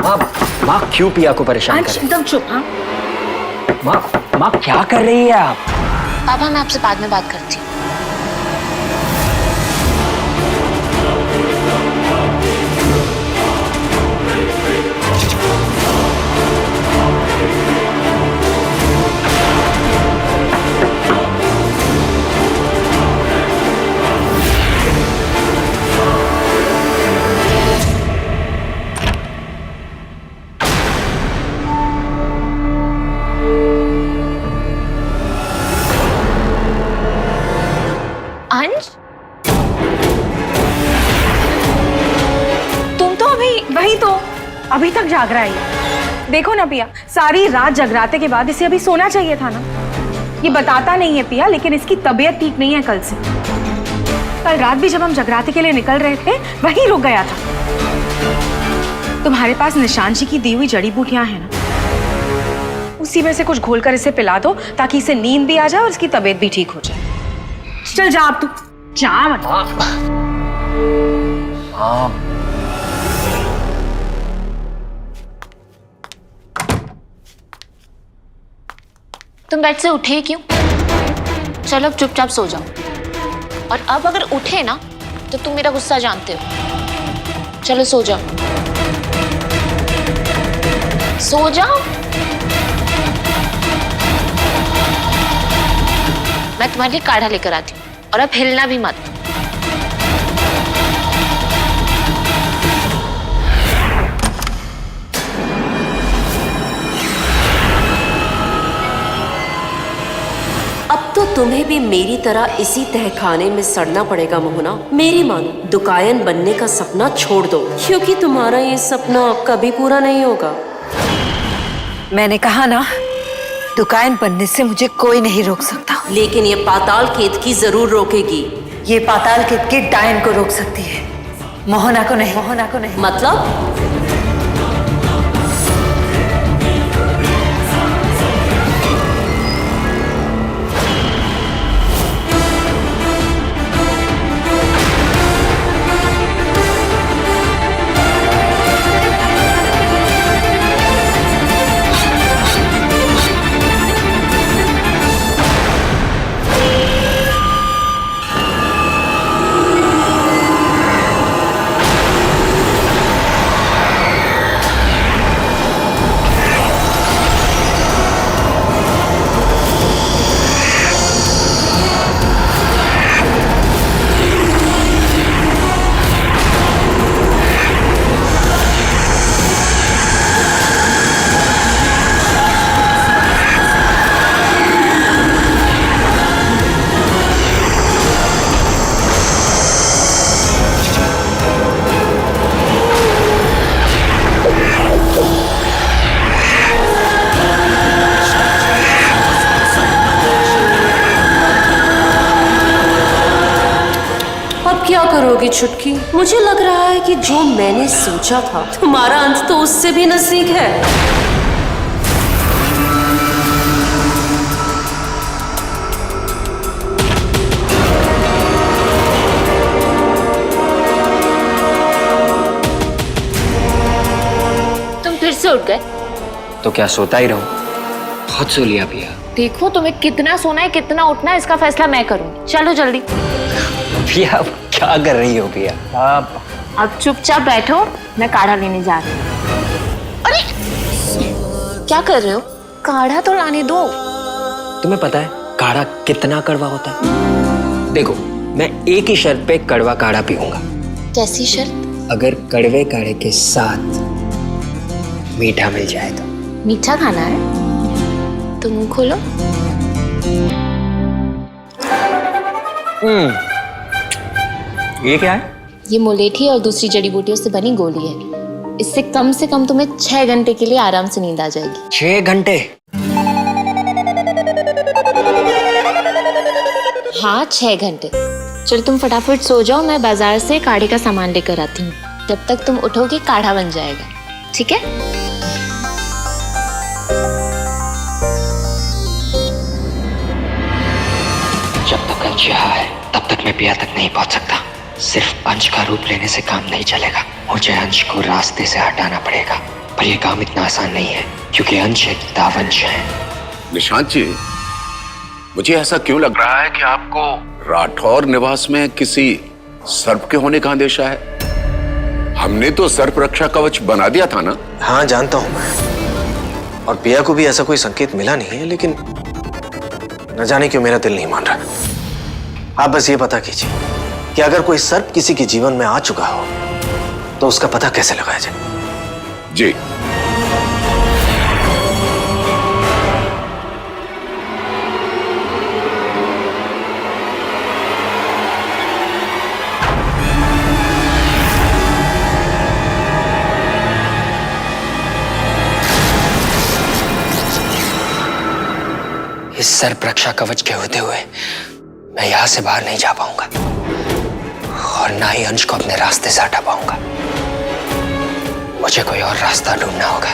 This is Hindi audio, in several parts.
माँ माँ क्यों पिया को परेशान कर रही हैं? एकदम चुप। हाँ माँ माँ क्या कर रही है आप? पापा मैं आपसे बाद में बात करती हूँ। अंश, तुम तो वही तो अभी तक जाग रहा है। देखो ना पिया, सारी रात जगराते के बाद इसे अभी सोना चाहिए था ना। ये बताता नहीं है पिया, लेकिन इसकी तबीयत ठीक नहीं है कल से। कल रात भी जब हम जगराते के लिए निकल रहे थे वहीं रुक गया था। तुम्हारे पास निशान जी की दी हुई जड़ी बूटियां हैं ना, उसी में से कुछ घोलकर इसे पिला दो ताकि इसे नींद भी आ जाए और इसकी तबीयत भी ठीक हो जाए। चल जा अब तू जा मत। तुम बेड से उठे क्यों? चलो अब चुपचाप सो जाओ। और अब अगर उठे ना तो तुम मेरा गुस्सा जानते हो। चलो सो जाओ, सो जाओ। मैं तुम्हारे लिए काढ़ा लेकर आती हूँ और अब हिलना भी मत। अब तो तुम्हें भी मेरी तरह इसी तहखाने में सड़ना पड़ेगा मोहना। मेरी मानो दुकायन बनने का सपना छोड़ दो, क्योंकि तुम्हारा ये सपना कभी पूरा नहीं होगा। मैंने कहा ना, दुकान बनने से मुझे कोई नहीं रोक सकता। लेकिन ये पाताल केत की जरूर रोकेगी। ये पाताल केत की डायन को रोक सकती है, मोहना को नहीं। मोहना को नहीं। मतलब? क्या करोगी छुटकी? मुझे लग रहा है कि जो मैंने सोचा था तुम्हारा अंत तो उससे भी नजदीक है। तुम फिर से उठ गए? तो क्या सोता ही रहूं? बहुत सो लिया पिया। देखो तुम्हें कितना सोना है कितना उठना है इसका फैसला मैं करूंगी। चलो जल्दी। पिया अब क्या कर रही हो पिया? अब चुपचाप बैठो, मैं काढ़ा लेने जा रही हूँ। अरे क्या कर रहे हो? काढ़ा तो लाने दो। तुम्हें पता है काढ़ा कितना कड़वा होता है? देखो मैं एक ही शर्त पे कड़वा काढ़ा पीऊंगा। कैसी शर्त? अगर कड़वे काढ़े के साथ मीठा मिल जाए तो। मीठा खाना है तो मुंह खोलो। ये क्या है? ये मुलेठी और दूसरी जड़ी बूटियों से बनी गोली है। इससे कम तुम्हें 6 घंटे के लिए आराम से नींद आ जाएगी। 6 घंटे? हाँ 6 घंटे। चलो तुम फटाफट सो जाओ, मैं बाजार से काढ़े का सामान लेकर आती हूँ। जब तक तुम उठोगे काढ़ा बन जाएगा, ठीक है? जब तक अंश यहाँ है तब तक मैं पिया तक नहीं पहुंच सकता। सिर्फ अंश का रूप लेने से काम नहीं चलेगा, मुझे अंश को रास्ते से हटाना पड़ेगा। पर यह काम इतना आसान नहीं है, क्योंकि अंश एक दावंश है। निशांत जी, मुझे ऐसा क्यों लग रहा है कि आपको राठौर निवास में किसी सर्प के होने का अंदेशा है? हमने तो सर्प रक्षा कवच बना दिया था ना? हाँ जानता हूं मैं, और पिया को भी ऐसा कोई संकेत मिला नहीं है, लेकिन न जाने क्यों मेरा दिल नहीं मान रहा। आप बस ये पता कीजिए कि अगर कोई सर्प किसी के जीवन में आ चुका हो तो उसका पता कैसे लगाया जाए। जी। इस सर्प रक्षा कवच के होते हुए मैं यहां से बाहर नहीं जा पाऊंगा और ना ही अंश को अपने रास्ते से हटा पाऊंगा। मुझे कोई और रास्ता ढूंढना होगा।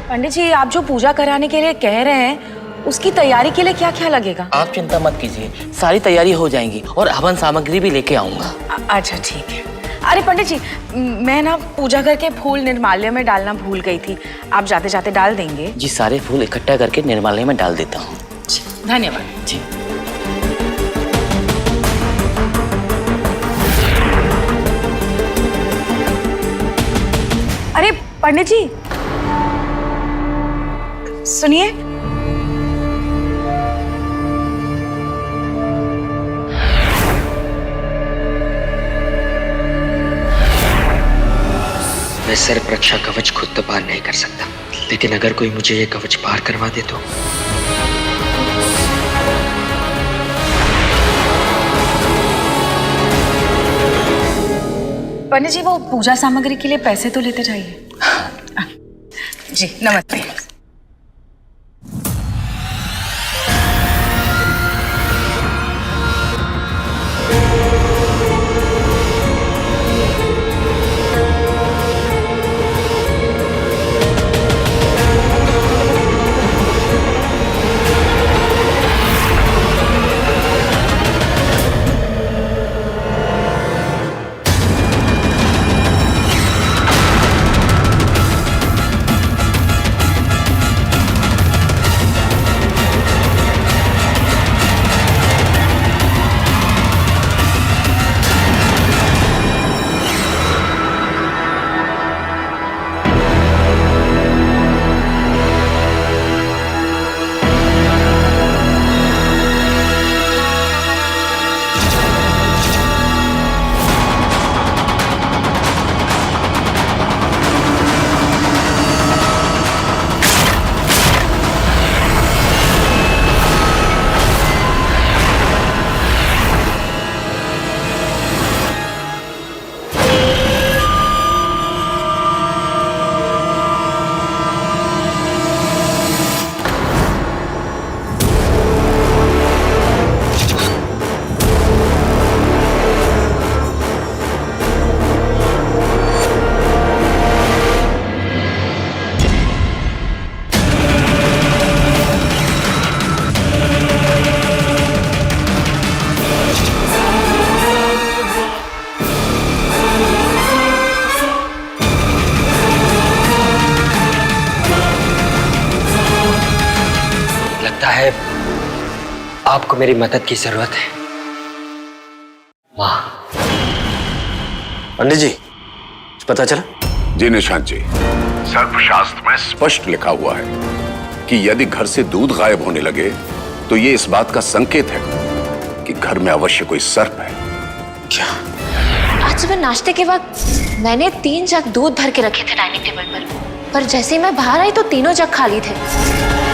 पंडित जी, आप जो पूजा कराने के लिए कह रहे हैं उसकी तैयारी के लिए क्या क्या लगेगा? आप चिंता मत कीजिए, सारी तैयारी हो जाएंगी और हवन सामग्री भी लेके आऊंगा। अच्छा ठीक है। अरे पंडित जी, मैं ना पूजा करके फूल निर्माल्य में डालना भूल गई थी, आप जाते जाते डाल देंगे? जी, सारे फूल इकट्ठा करके निर्मालय में डाल देता हूँ। धन्यवाद जी। अरे पंडित जी सुनिए, मैं सर्प रक्षा कवच खुद तो पार नहीं कर सकता, लेकिन अगर कोई मुझे ये कवच पार करवा दे तो। पंडित जी, वो पूजा सामग्री के लिए पैसे तो लेते जाइए। जी नमस्ते। लगता है आपको मेरी मदद की जरूरत है। वाह पंडित जी, कुछ पता चला? जी निशांत जी, सर्पशास्त्र में स्पष्ट लिखा हुआ है कि यदि घर से दूध गायब होने लगे तो ये इस बात का संकेत है कि घर में अवश्य कोई सर्प है। क्या? आज सुबह नाश्ते के वक्त मैंने 3 जग दूध भर के रखे थे डाइनिंग टेबल पर जैसे ही मैं बाहर आई तो तीनों जग खाली थे।